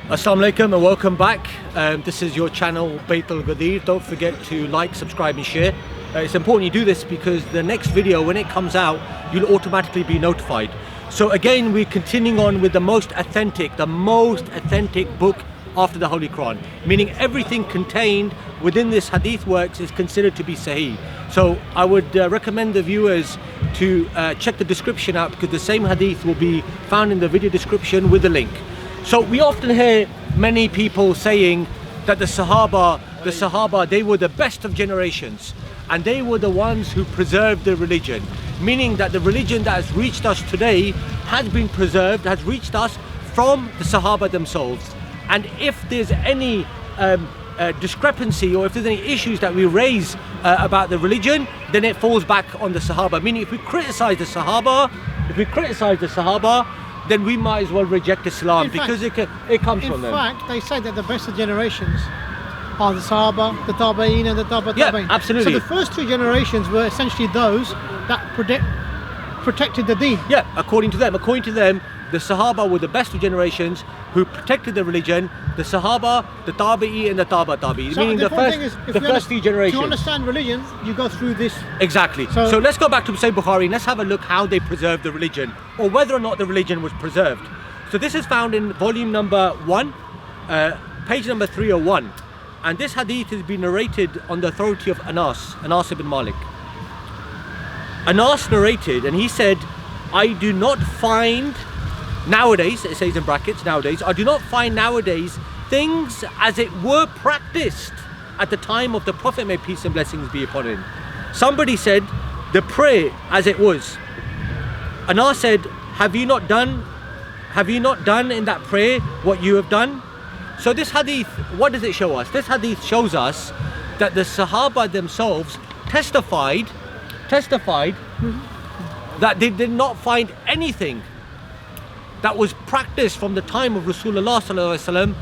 Assalamu alaikum and welcome back. This is your channel Bayt al-Ghadir. Don't forget to like, subscribe and share. It's important you do this because the next video, when it comes out, you'll automatically be notified. So again, we're continuing on with the most authentic book after the Holy Quran, meaning everything contained within this hadith works is considered to be sahih. So I would recommend the viewers to check the description out, because the same hadith will be found in the video description with the link. So we often hear many people saying that the Sahaba, they were the best of generations, and they were the ones who preserved the religion, meaning that the religion that has reached us today has been preserved, has reached us from the Sahaba themselves. And if there's any discrepancy, or if there's any issues that we raise about the religion, then it falls back on the Sahaba. Meaning, if we criticize the Sahaba, then we might as well reject Islam, because it comes from them. In fact, they say that the best of generations are the Sahaba, the Tabi'in and the Tabi'in. Yeah, absolutely. So the first two generations were essentially those that protected the deen. Yeah, according to them, the Sahaba were the best of generations who protected the religion. The Sahaba, the Tabi'i and the Tabi'i, So meaning the first few generations. To understand religion, you go through this. Exactly. So let's go back to Sahih Bukhari and let's have a look how they preserved the religion, or whether or not the religion was preserved. So this is found in volume number 1, page number 301. And this hadith has been narrated on the authority of Anas bin Malik. Anas narrated, and he said, I do not find nowadays, it says in brackets, nowadays, I do not find nowadays things as it were practiced at the time of the Prophet, may peace and blessings be upon him. Somebody said, the prayer as it was. Anas said, have you not done in that prayer what you have done? So this hadith, what does it show us? This hadith shows us that the Sahaba themselves testified that they did not find anything that was practiced from the time of Rasulullah sallallahu alaihi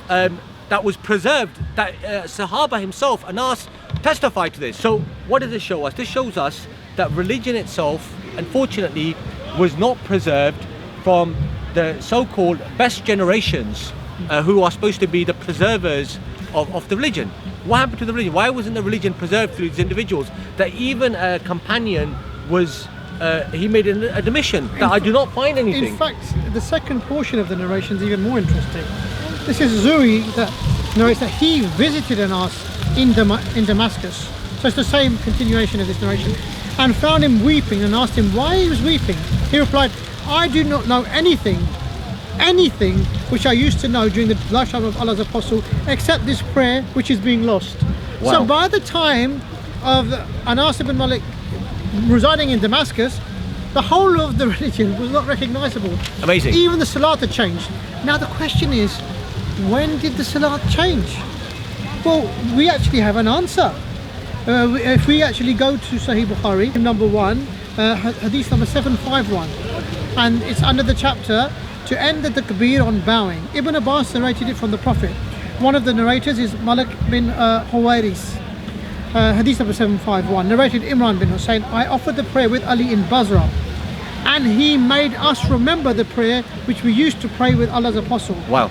wasallam that was preserved, that Sahaba himself, Anas, testified to this. So what does this show us? This shows us that religion itself, unfortunately, was not preserved from the so-called best generations who are supposed to be the preservers of the religion. What happened to the religion? Why wasn't the religion preserved through these individuals? That even a companion was he made an admission that I do not find anything. In fact, the second portion of the narration is even more interesting. This is Zuhri that narrates that he visited Anas in Damascus. So it's the same continuation of this narration. And found him weeping and asked him why he was weeping. He replied, I do not know anything which I used to know during the lifetime of Allah's Apostle, except this prayer which is being lost. Wow. So by the time of Anas bin Malik residing in Damascus, the whole of the religion was not recognizable. Amazing. Even the Salat had changed. Now the question is, when did the Salat change? Well, we actually have an answer. If we actually go to Sahih Bukhari, number 1, hadith number 751, and it's under the chapter to end the Takbir on bowing. Ibn Abbas narrated it from the Prophet. One of the narrators is Malik bin Huwairis. Hadith number 751, narrated Imran bin Husain, I offered the prayer with Ali in Basra, and he made us remember the prayer which we used to pray with Allah's Apostle. Wow.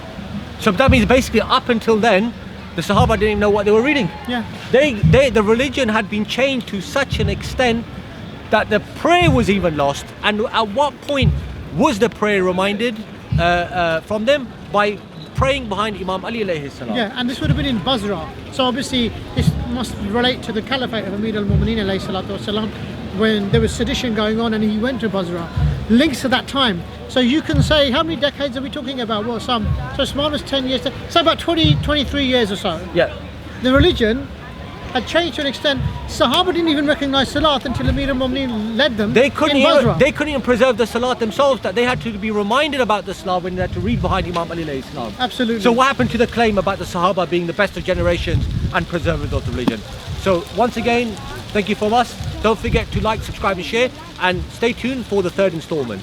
So that means basically up until then, the Sahaba didn't even know what they were reading. Yeah. The religion had been changed to such an extent that the prayer was even lost. And at what point was the prayer reminded from them? By praying behind Imam Ali alayhi salam. Yeah, and this would have been in Basra. So obviously this must relate to the caliphate of Amir al-Mu'mineen alayhi salatu wasalam, when there was sedition going on and he went to Basra. Links to that time. So you can say, how many decades are we talking about? Well, so Ismail was 10 years, so about 23 years or so. Yeah. The religion had changed to an extent. Sahaba didn't even recognize Salat until Amir al-Mu'mineen led them They couldn't in even preserve the Salat themselves, that they had to be reminded about the Salat when they had to read behind Imam Ali alayhi salam. Absolutely. So what happened to the claim about the Sahaba being the best of generations and preservers of the religion? So once again, thank you from us. Don't forget to like, subscribe and share, and stay tuned for the 3rd installment.